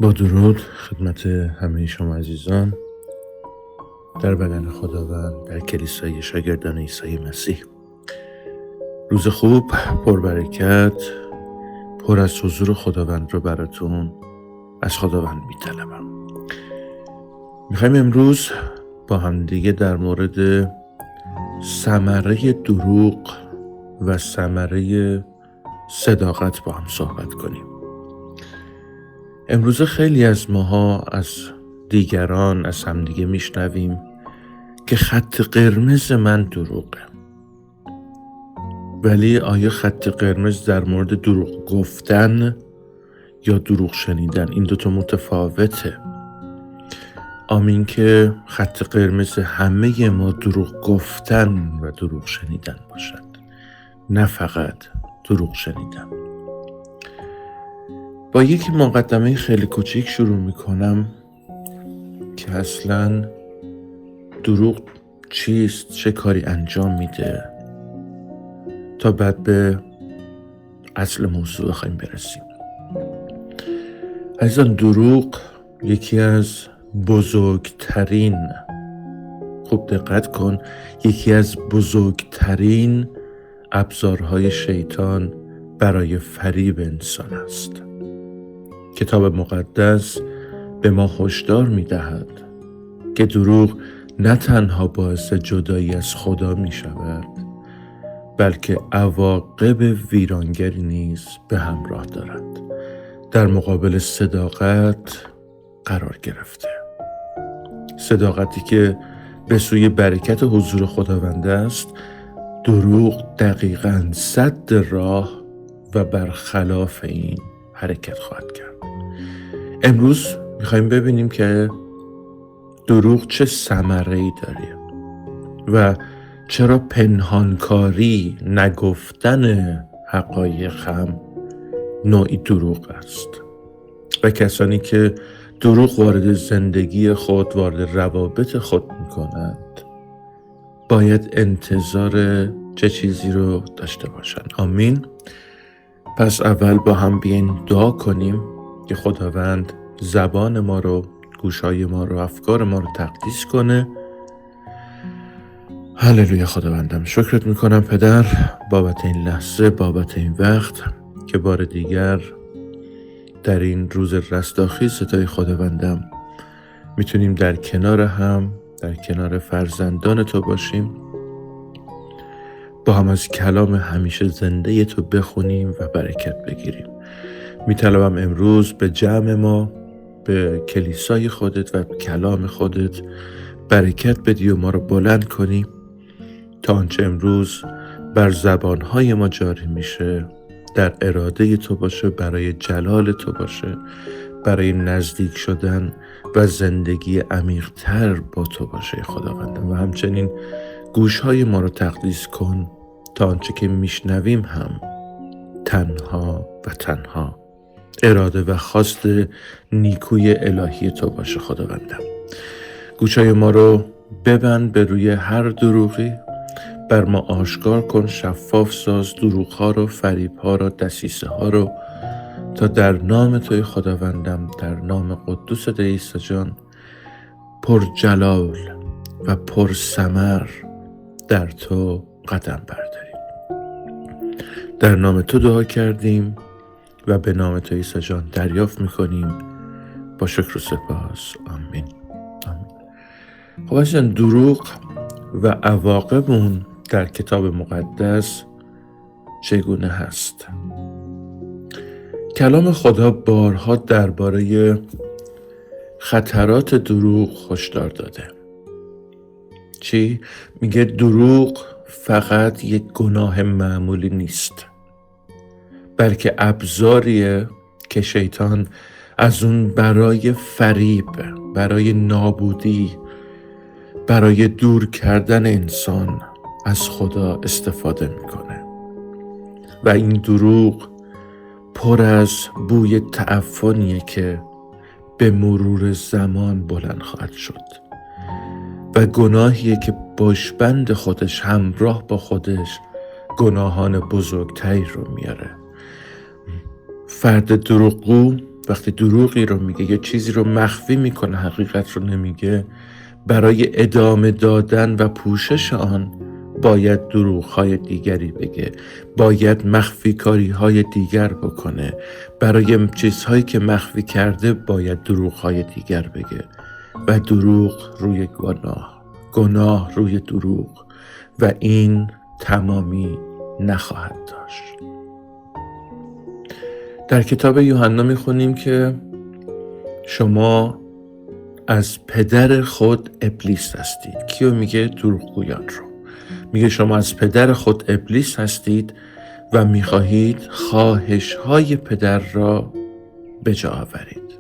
با درود خدمت همه شما عزیزان در بدن خداوند در کلیسای شاگردان عیسی مسیح. روز خوب، پربرکت، پر از حضور خداوند رو براتون از خداوند می‌طلبم. میخوایم امروز با هم دیگه در مورد ثمره دروغ و ثمره صداقت با هم صحبت کنیم. امروز خیلی از ماها از دیگران از همدیگه میشنویم که خط قرمز من دروغه. ولی آیا خط قرمز در مورد دروغ گفتن یا دروغ شنیدن این دوتا متفاوته؟ آمین که خط قرمز همه ما دروغ گفتن و دروغ شنیدن باشد، نه فقط دروغ شنیدن. با یک مقدمه خیلی کوچیک شروع میکنم که اصلاً دروغ چیست، چه کاری انجام میده، تا بعد به اصل موضوع بخوایم برسیم. عزیزان، دروغ یکی از بزرگترین، خوب دقت کن، یکی از بزرگترین ابزارهای شیطان برای فریب انسان است. کتاب مقدس به ما هشدار می‌دهد که دروغ نه تنها باعث جدایی از خدا می‌شود، بلکه عواقب ویرانگری نیز به همراه دارد. در مقابل صداقت قرار گرفته. صداقتی که به سوی برکت حضور خداوند است، دروغ دقیقاً سد راه و برخلاف این حرکت خواهد کرد. امروز میخوایم ببینیم که دروغ چه ثمره‌ای داره و چرا پنهانکاری، نگفتن حقایق هم نوعی دروغ است و کسانی که دروغ وارد زندگی خود، وارد روابط خود میکنند، باید انتظار چه چیزی رو داشته باشند. آمین. پس اول با هم بیاین دعا کنیم که خداوند زبان ما رو، گوشهای ما رو، افکار ما رو تقدیس کنه. هللویا. خداوندم شکرت میکنم پدر بابت این لحظه، بابت این وقت که بار دیگر در این روز رستاخیز ستای خداوندم میتونیم در کنار هم، در کنار فرزندان تو باشیم، با هم از کلام همیشه زنده تو بخونیم و برکت بگیریم. میطلبم امروز به جمع ما، به کلیسای خودت و به کلام خودت برکت بدی و ما رو بلند کنی تا آنچه امروز بر زبانهای ما جاری میشه در اراده تو باشه، برای جلال تو باشه، برای نزدیک شدن و زندگی عمیق‌تر با تو باشه خداوندم. و همچنین گوشهای ما رو تقدیس کن تا آنچه که میشنویم هم تنها و تنها اراده و خواست نیکوی الهی تو باشه خداوندم. گوشهای ما رو ببند به روی هر دروغی، بر ما آشکار کن، شفاف ساز دروغ‌ها رو، فریب‌ها رو، دسیسه‌ها رو، تا در نام توی خداوندم، در نام قدوس عیسی جان، پر جلال و پر ثمر در تو قدم برداریم. در نام تو دعا کردیم و به نام تو عیسی جان دریافت میکنیم با شکر و سپاس. آمین. آمین. خب عزیزان، دروغ و عواقب اون در کتاب مقدس چگونه هست؟ کلام خدا بارها درباره خطرات دروغ هشدار داده. چی؟ میگه دروغ فقط یک گناه معمولی نیست، بلکه ابزاریه که شیطان از اون برای فریب، برای نابودی، برای دور کردن انسان از خدا استفاده میکنه. و این دروغ پر از بوی تعفنیه که به مرور زمان بلند خواهد شد و گناهیه که پشتبند خودش، همراه با خودش، گناهان بزرگتری رو میاره. فرد دروغگو وقتی دروغی رو میگه یا چیزی رو مخفی میکنه، حقیقت رو نمیگه، برای ادامه دادن و پوشش آن باید دروغ‌های دیگری بگه، باید مخفی کاری‌های دیگر بکنه، برای چیزهایی که مخفی کرده باید دروغ‌های دیگر بگه و دروغ روی گناه، گناه روی دروغ و این تمامی نخواهد داشت. در کتاب یوحنا میخونیم که شما از پدر خود ابلیس هستید. کیو میگه؟ دروغگویان رو. میگه شما از پدر خود ابلیس هستید و میخواهید خواهش‌های پدر را به جا آورید.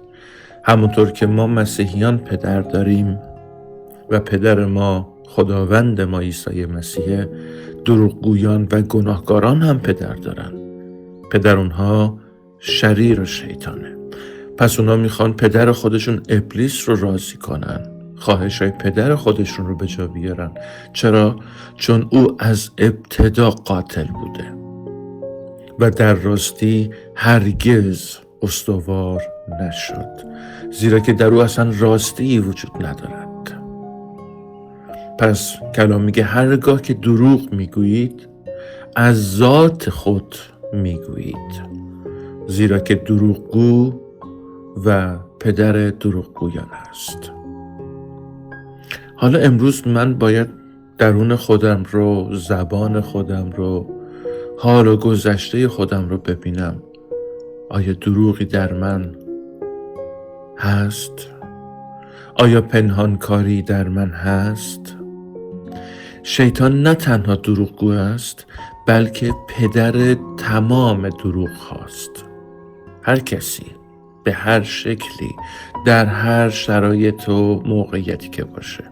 همونطور که ما مسیحیان پدر داریم و پدر ما خداوند ما عیسی مسیح، دروغگویان و گناهکاران هم پدر دارن. پدر اونها شریر و شیطانه. پس اونا میخوان پدر خودشون ابلیس رو راضی کنن، خواهشای پدر خودشون رو به جا بیارن. چرا؟ چون او از ابتدا قاتل بوده و در راستی هرگز استوار نشد، زیرا که در او اصلا راستی وجود ندارد. پس کلام میگه هرگاه که دروغ میگویید از ذات خود میگویید، زیرا که دروغگو و پدر دروغگویان است. حالا امروز من باید درون خودم رو، زبان خودم رو، حال و گذشته خودم رو ببینم. آیا دروغی در من هست؟ آیا پنهانکاری در من هست؟ شیطان نه تنها دروغگو است، بلکه پدر تمام دروغ هاست. هر کسی به هر شکلی در هر شرایط و موقعیتی که باشه،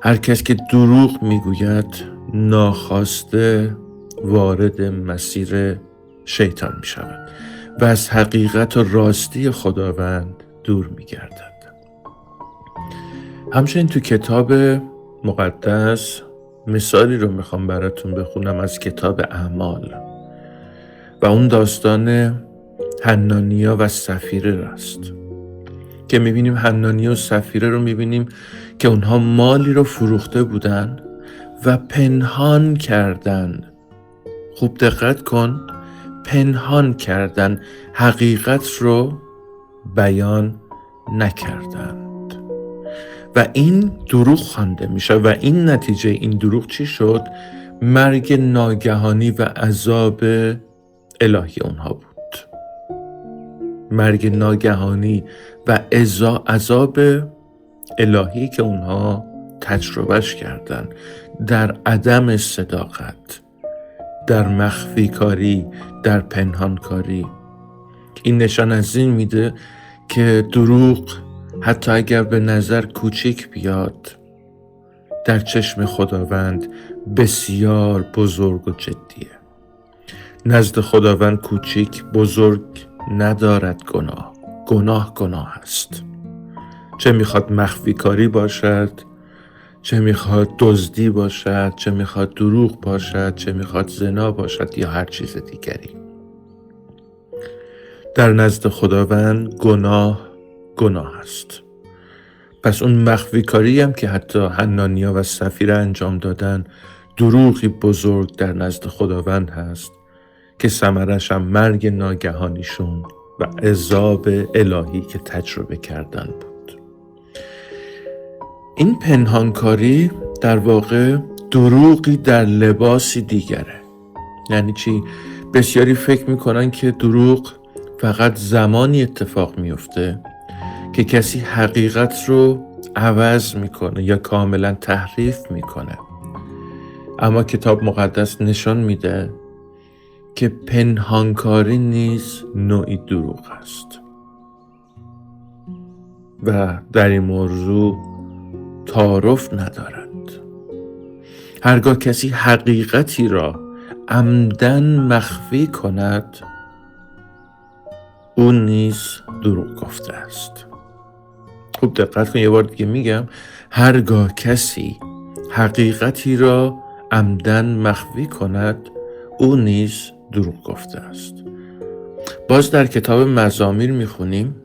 هر کس که دروغ میگوید ناخواسته وارد مسیر شیطان می شود و از حقیقت و راستی خداوند دور می گردد. همچنین تو کتاب مقدس مثالی رو میخوام براتون بخونم از کتاب اعمال و اون داستان حنانیا و سفیره است که میبینیم حنانیا و سفیره رو میبینیم که اونها مالی رو فروخته بودن و پنهان کردن. خوب دقت کن، پنهان کردن، حقیقت رو بیان نکردند و این دروغ خوانده میشه و این نتیجه این دروغ چی شد؟ مرگ ناگهانی و عذاب الهی اونها بود. مرگ ناگهانی و عذاب الهی که اونها تجربهش کردن در عدم صداقت، در مخفی کاری، در پنهان کاری. این نشان از این میده که دروغ حتی اگر به نظر کوچیک بیاد، در چشم خداوند بسیار بزرگ و جدیه. نزد خداوند کوچیک بزرگ ندارد گناه است. چه میخواد مخفی کاری باشد، چه میخواد دزدی باشد، چه میخواد دروغ باشد، چه میخواد زنا باشد یا هر چیز دیگری. در نزد خداوند گناه است. پس اون مخفی کاری هم که حتی حنانیا و سفیره انجام دادن دروغی بزرگ در نزد خداوند هست که ثمرش هم مرگ ناگهانیشون و عذاب الهی که تجربه کردن بود. این پنهانکاری در واقع دروغی در لباسی دیگره. یعنی چی؟ بسیاری فکر میکنن که دروغ فقط زمانی اتفاق میفته که کسی حقیقت رو عوض میکنه یا کاملا تحریف میکنه. اما کتاب مقدس نشان میده که پنهانکاری نیز نوعی دروغ است و در این موضوع تعارف ندارند. هرگاه کسی حقیقتی را عمدن مخفی کند، اون نیز دروغ گفته است. خوب دقت کن، یه بار دیگه میگم، هرگاه کسی حقیقتی را عمدن مخفی کند، او نیز دروغ گفته است. باز در کتاب مزامیر میخونیم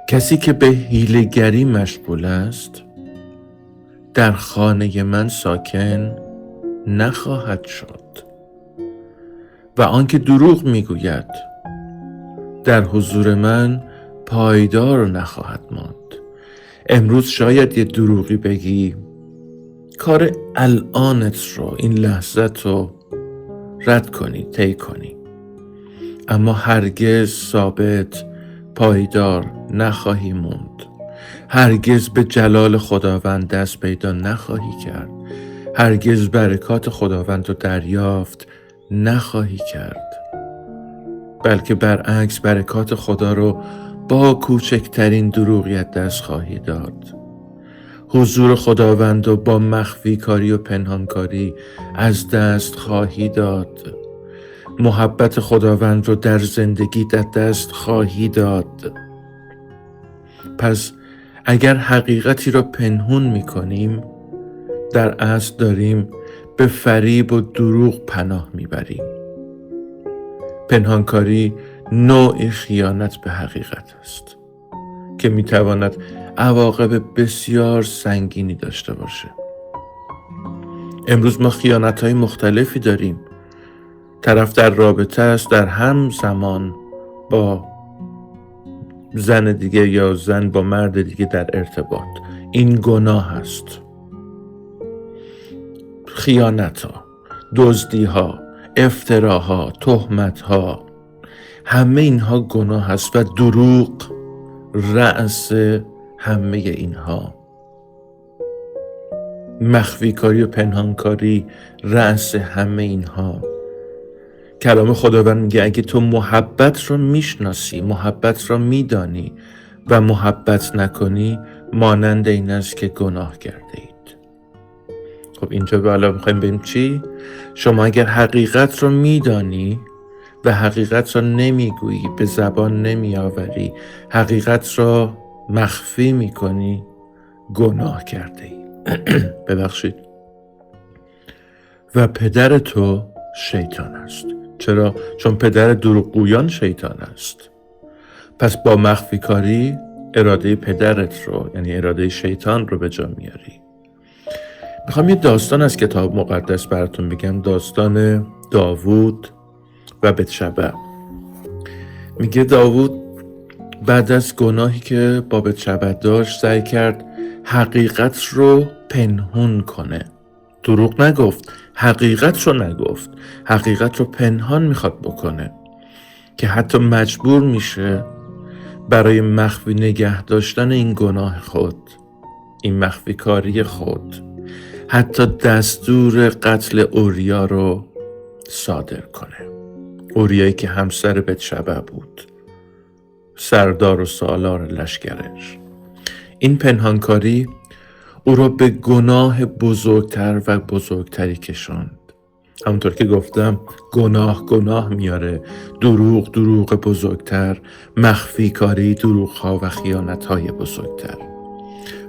کسی که به حیله‌گری مشغول است در خانه من ساکن نخواهد شد و آنکه دروغ میگوید در حضور من پایدار نخواهد ماند. امروز شاید یه دروغی بگی، کار الانت رو، این لحظت رو رد کنی، طی کنی، اما هرگز ثابت، پایدار نخواهی موند. هرگز به جلال خداوند دست پیدا نخواهی کرد. هرگز برکات خداوند رو دریافت نخواهی کرد، بلکه برعکس برکات خدا رو با کوچکترین دروغیت دست خواهی داد. حضور خداوند رو با مخفی کاری و پنهان کاری از دست خواهی داد. محبت خداوند رو در زندگی دست خواهی داد. پس اگر حقیقتی رو پنهون میکنیم، در اصل داریم به فریب و دروغ پناه میبریم. پنهانکاری نوعی خیانت به حقیقت است که میتواند عواقب بسیار سنگینی داشته باشه. امروز ما خیانت‌های مختلفی داریم. طرف در رابطه است، در هم زمان با زن دیگه یا زن با مرد دیگه در ارتباط. این گناه است. خیانت‌ها، دزدی‌ها، افتراها، تهمت‌ها، همه اینها گناه است و دروغ رأس همه اینها. مخفی کاری و پنهانکاری رأس همه اینها. کلام خداوند میگه اگه تو محبت رو میشناسی، محبت رو میدانی و محبت نکنی، مانند این است که گناه کرده اید. خب اینجا بالا میخوایم ببینیم چی؟ شما اگر حقیقت رو میدانی و حقیقت رو نمیگویی، به زبان نمیآوری، حقیقت رو مخفی میکنی، گناه کرده ای. ببخشید. و پدر تو شیطان است. چرا؟ چون پدر دروغگویان شیطان است. پس با مخفی کاری اراده پدرت رو، یعنی اراده شیطان رو به جا میاری. میخوام یه داستان از کتاب مقدس براتون بگم، داستان داوود و بتشبع. میگه داوود بعد از گناهی که با بتشبع داشت سعی کرد حقیقت رو پنهون کنه. دروغ نگفت، حقیقت رو نگفت، حقیقت رو پنهان میخواد بکنه که حتی مجبور میشه برای مخفی نگه داشتن این گناه خود، این مخفی کاری خود، حتی دستور قتل اوریا رو صادر کنه. اوریایی که همسر بتشبع بود، سردار و سالار لشکرش. این پنهانکاری او را به گناه بزرگتر و بزرگتری کشاند. همونطور که گفتم، گناه میاره، دروغ بزرگتر، مخفی کاری، دروغ ها و خیانت های بزرگتر،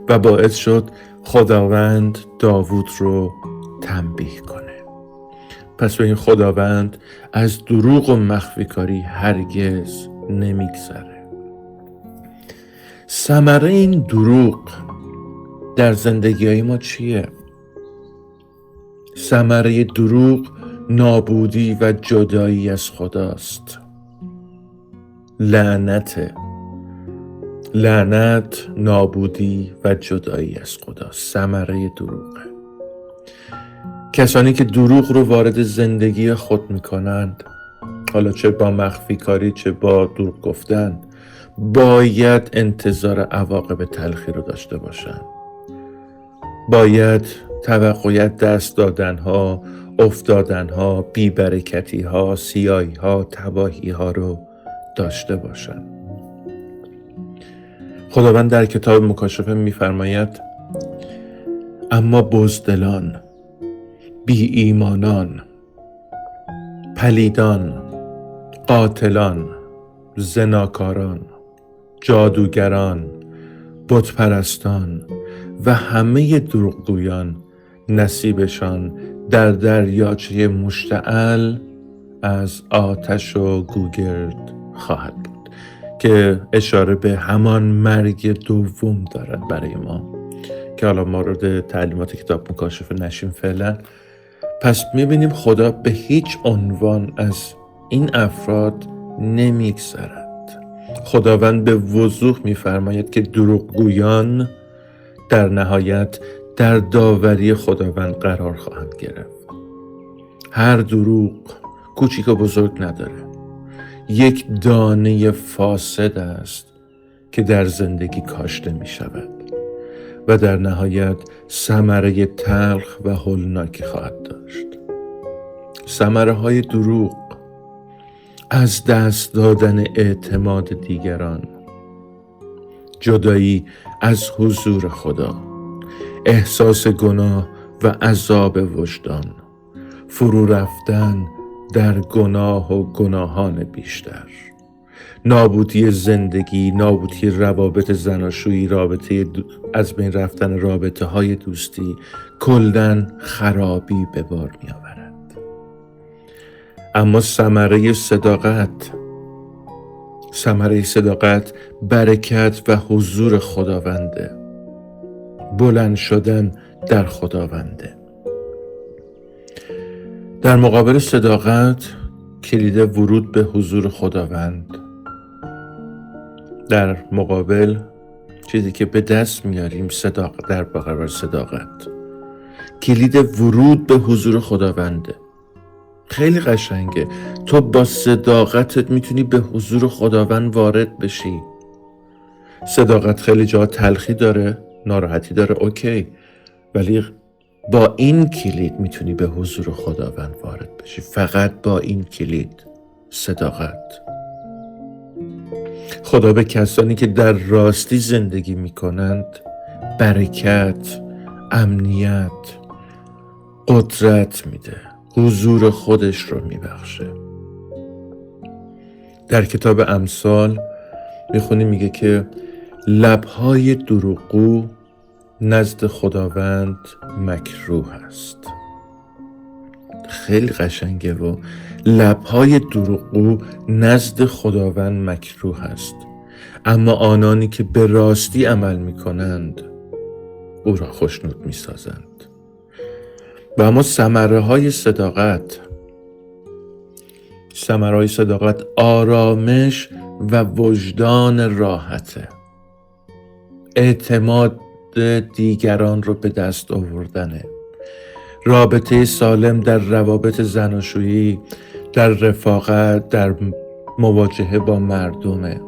و باعث شد خداوند داوود رو تنبیه کنه. پس به این خداوند از دروغ و مخفی کاری هرگز نمیگذره. ثمره این دروغ در زندگی های ما چیه؟ ثمره دروغ نابودی و جدایی از خداست. لعنت، نابودی و جدایی از خداست. ثمره دروغه. کسانی که دروغ رو وارد زندگی خود میکنند، حالا چه با مخفی کاری چه با دروغ گفتن، باید انتظار عواقب تلخی رو داشته باشند. باید توقعیت دست دادنها، افتادنها، بیبرکتیها، سیاهیها، تباهیها رو داشته باشند. خداوند در کتاب مکاشفه میفرماید اما بزدلان، بی ایمانان، پلیدان، قاتلان، زناکاران، جادوگران، بتپرستان و همه دروغگویان نصیبشان در دریاچه مشتعل از آتش و گوگرد خواهد بود که اشاره به همان مرگ دوم دارد برای ما که حالا مورد تعلیمات کتاب مکاشفه نشیم فعلا. پس میبینیم خدا به هیچ عنوان از این افراد نمیگذرد. خداوند به وضوح میفرماید که دروغگویان در نهایت در داوری خداوند قرار خواهند گرفت. هر دروغ کوچیک و بزرگ نداره، یک دانه فاسد است که در زندگی کاشته می شود و در نهایت ثمره تلخ و هولناکی خواهد داشت. ثمره های دروغ از دست دادن اعتماد دیگران، جدایی از حضور خدا، احساس گناه و عذاب وجدان، فرو رفتن در گناه و گناهان بیشتر، نابودی زندگی، نابودی روابط زناشویی، از بین رفتن رابطه های دوستی، کلاً خرابی به بار می آورد. اما ثمره صداقت برکت و حضور خداونده، بلند شدن در خداونده. در مقابل صداقت کلید ورود به حضور خداوند، در مقابل چیزی که به دست میاریم در برابر صداقت، کلید ورود به حضور خداونده. خیلی قشنگه، تو با صداقتت میتونی به حضور خداوند وارد بشی. صداقت خیلی جا تلخی داره، ناراحتی داره، اوکی، ولی با این کلید میتونی به حضور خداوند وارد بشی. فقط با این کلید، صداقت. خدا به کسانی که در راستی زندگی میکنند برکت، امنیت، قدرت میده، حضور خودش رو میبخشه. در کتاب امثال میخونی میگه که لبهای دروغگو نزد خداوند مکروه است. خیلی قشنگه و لبهای دروغگو نزد خداوند مکروه است، اما آنانی که به راستی عمل میکنند او را خوشنود میسازند. و اما ثمره های صداقت آرامش و وجدان راحته، اعتماد دیگران رو به دست آوردنه، رابطه سالم در روابط زناشویی، در رفاقت، در مواجهه با مردمه،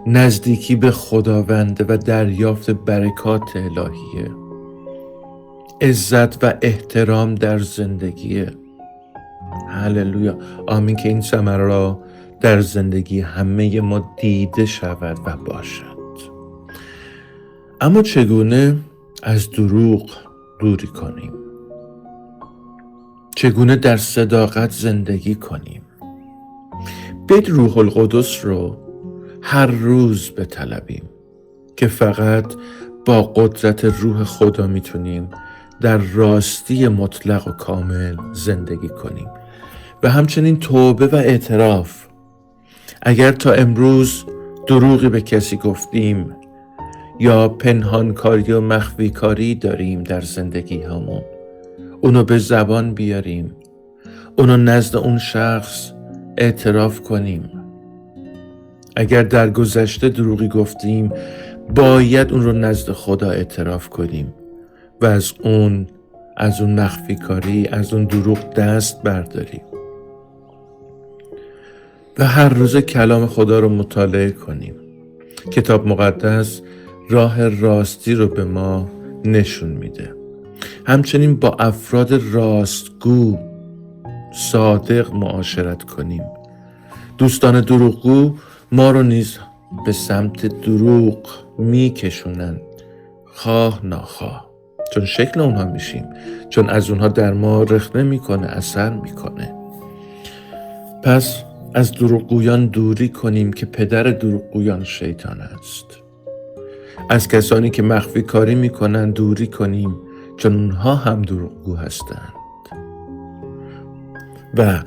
نزدیکی به خداوند و دریافت برکات الهیه، عزت و احترام در زندگیه. هللویا، آمین که این ثمره را در زندگی همه ما دیده شود و باشد. اما چگونه از دروغ دوری کنیم؟ چگونه در صداقت زندگی کنیم؟ بیایید روح القدس رو هر روز بطلبیم که فقط با قدرت روح خدا میتونیم در راستی مطلق و کامل زندگی کنیم. و همچنین توبه و اعتراف. اگر تا امروز دروغی به کسی گفتیم یا پنهانکاری و مخفی کاری داریم در زندگی همون، اونو به زبان بیاریم، اونو نزد اون شخص اعتراف کنیم. اگر در گذشته دروغی گفتیم باید اون رو نزد خدا اعتراف کنیم و از اون مخفی کاری، از اون دروغ دست برداریم و هر روز کلام خدا رو مطالعه کنیم. کتاب مقدس راه راستی رو به ما نشون میده. همچنین با افراد راستگو، صادق معاشرت کنیم. دوستان دروغگو ما رو نیز به سمت دروغ میکشونن، خواه ناخواه، چون شکل اونها میشیم، چون از اونها در ما رخنه میکنه، اثر میکنه. پس از دروغگویان دوری کنیم که پدر دروغگویان شیطان است. از کسانی که مخفی کاری میکنن دوری کنیم، چون اونها هم دروغگو هستند. و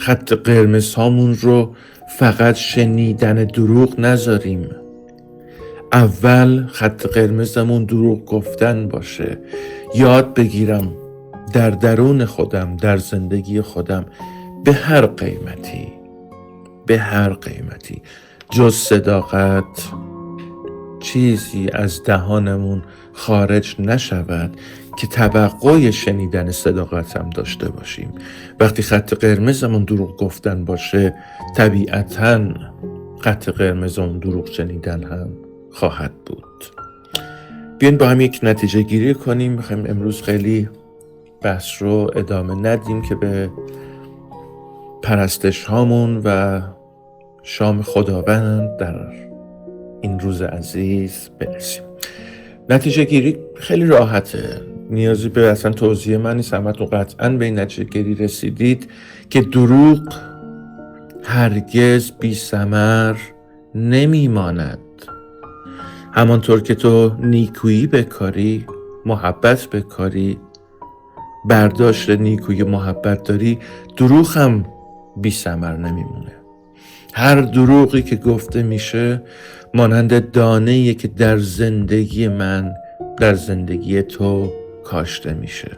خط قرمز هامون رو فقط شنیدن دروغ نذاریم. اول خط قرمزمون دروغ گفتن باشه. یاد بگیرم در درون خودم، در زندگی خودم، به هر قیمتی جز صداقت چیزی از دهانمون خارج نشود که توقع شنیدن صداقت هم داشته باشیم. وقتی خط قرمزمون دروغ گفتن باشه، طبیعتاً خط قرمزمون دروغ شنیدن هم خواهد بود. بیاین با هم یک نتیجه گیری کنیم. میخوایم امروز خیلی بحث رو ادامه ندیم که به پرستش هامون و شام خداوند در این روز عزیز برسیم. نتیجه گیری خیلی راحته، نیازی به اصلا توضیح من نیست. همتون قطعاً به این نتیجه گیری رسیدید که دروغ هرگز بی ثمر نمیماند. همانطور که تو نیکویی بکاری، محبت بکاری، برداشت نیکویی محبت داری، دروغ هم بی ثمر نمیمونه. هر دروغی که گفته میشه مانند دانه‌ایه که در زندگی من، در زندگی تو کاشته میشه.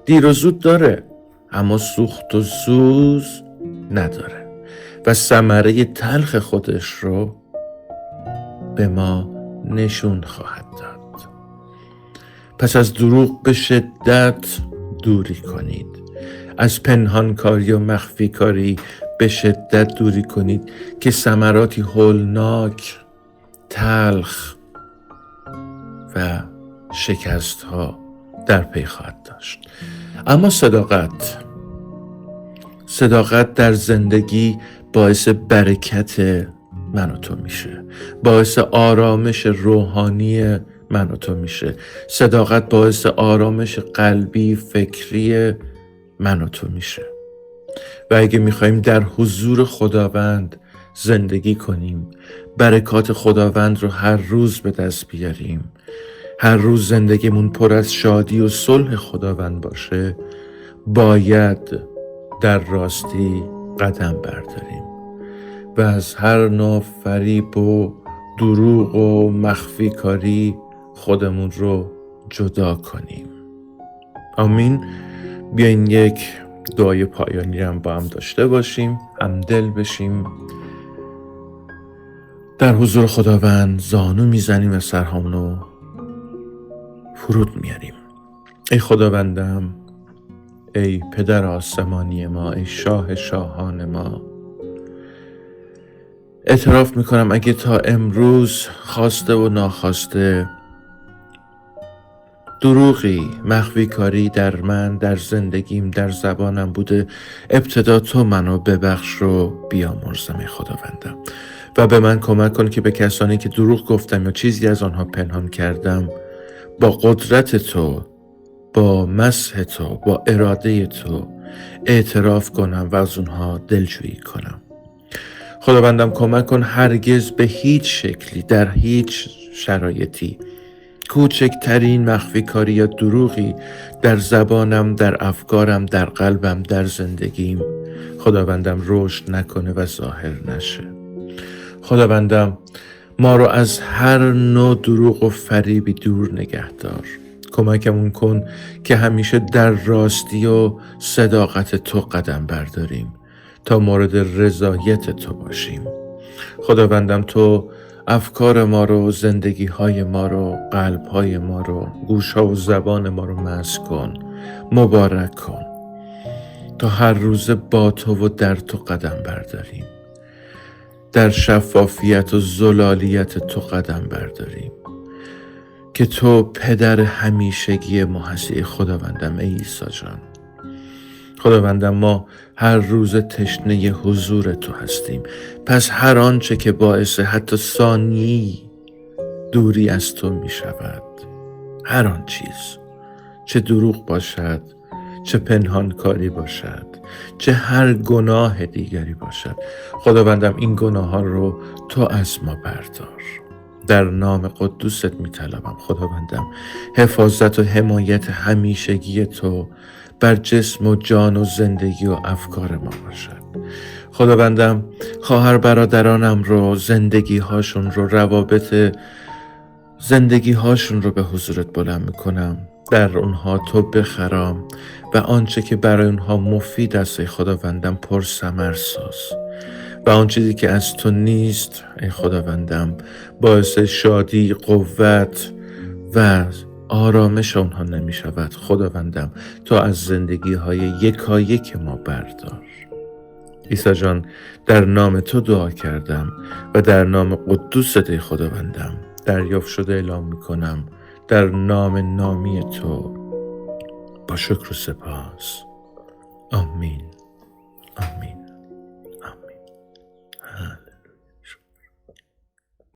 دیر و زود داره، اما سوخت و سوز نداره و ثمره تلخ خودش رو به ما نشون خواهد داد. پس از دروغ به شدت دوری کنید. از پنهانکاری و مخفی کاری به شدت دوری کنید که ثمراتی هولناک، تلخ و شکست ها در پی خواهد داشت. اما صداقت در زندگی باعث برکت من و تو میشه، باعث آرامش روحانی من و تو میشه. صداقت باعث آرامش قلبی، فکری من و تو میشه. و اگه میخوایم در حضور خداوند زندگی کنیم، برکات خداوند رو هر روز به دست بیاریم، هر روز زندگیمون پر از شادی و صلح خداوند باشه، باید در راستی قدم برداریم و از هر نوع فریب و دروغ و مخفی کاری خودمون رو جدا کنیم. آمین. بیاین یک دعای پایانی رو با هم داشته باشیم، همدل بشیم، در حضور خداوند زانو میزنیم و سرهامون رو فرود میاریم. ای خداوندم، ای پدر آسمانی ما، ای شاه شاهان ما، اعتراف میکنم اگه تا امروز خواسته و ناخواسته دروغی، مخفی کاری در من، در زندگیم، در زبانم بوده، ابتدا تو منو ببخش و بیامرزم ای خداوندم و به من کمک کن که به کسانی که دروغ گفتم یا چیزی از آنها پنهان کردم، با قدرت تو، با مسح تو، با اراده تو اعتراف کنم و از اونها دلجویی کنم. خداوندم کمک کن هرگز به هیچ شکلی، در هیچ شرایطی، کوچکترین مخفی کاری یا دروغی در زبانم، در افکارم، در قلبم، در زندگیم خداوندم رشد نکنه و ظاهر نشه. خداوندم ما رو از هر نوع دروغ و فریبی دور نگه دار. کمکمون کن که همیشه در راستی و صداقت تو قدم برداریم تا مورد رضایت تو باشیم. خداوندم تو افکار ما رو، زندگی های ما رو، قلب های ما رو، گوش ها و زبان ما رو مسح کن، مبارک کن تا هر روز با تو و در تو قدم برداریم، در شفافیت و زلالیت تو قدم برداریم که تو پدر همیشگی ما هستی. خداوندم ای عیسی جان، خداوندم ما هر روز تشنه حضور تو هستیم. پس هر آنچه که باعث حتی ثانیه‌ای دوری از تو می شود، هر آن چیز، چه دروغ باشد، چه پنهانکاری باشد، چه هر گناه دیگری باشد، خداوندم این گناه ها رو تو از ما بردار. در نام قدوست می طلبم خداوندم حفاظت و حمایت همیشگی تو بر جسم و جان و زندگی و افکار ما باشد. خداوندم خواهر برادرانم رو، زندگی هاشون رو، روابط زندگی هاشون رو به حضورت بلند میکنم. در اونها تو بخرام و آنچه که برای اونها مفید است ای خداوندم پر ثمر ساز، و آن چیزی که از تو نیست ای خداوندم باعث شادی، قوت و آرامش آنها نمی شود. خداوندم تو از زندگی های یکایک ما بردار. عیسی جان، در نام تو دعا کردم و در نام قدوست ای خداوندم دریافت شده اعلام می کنم، در نام نامی تو، با شکر و سپاس. آمین. آمین.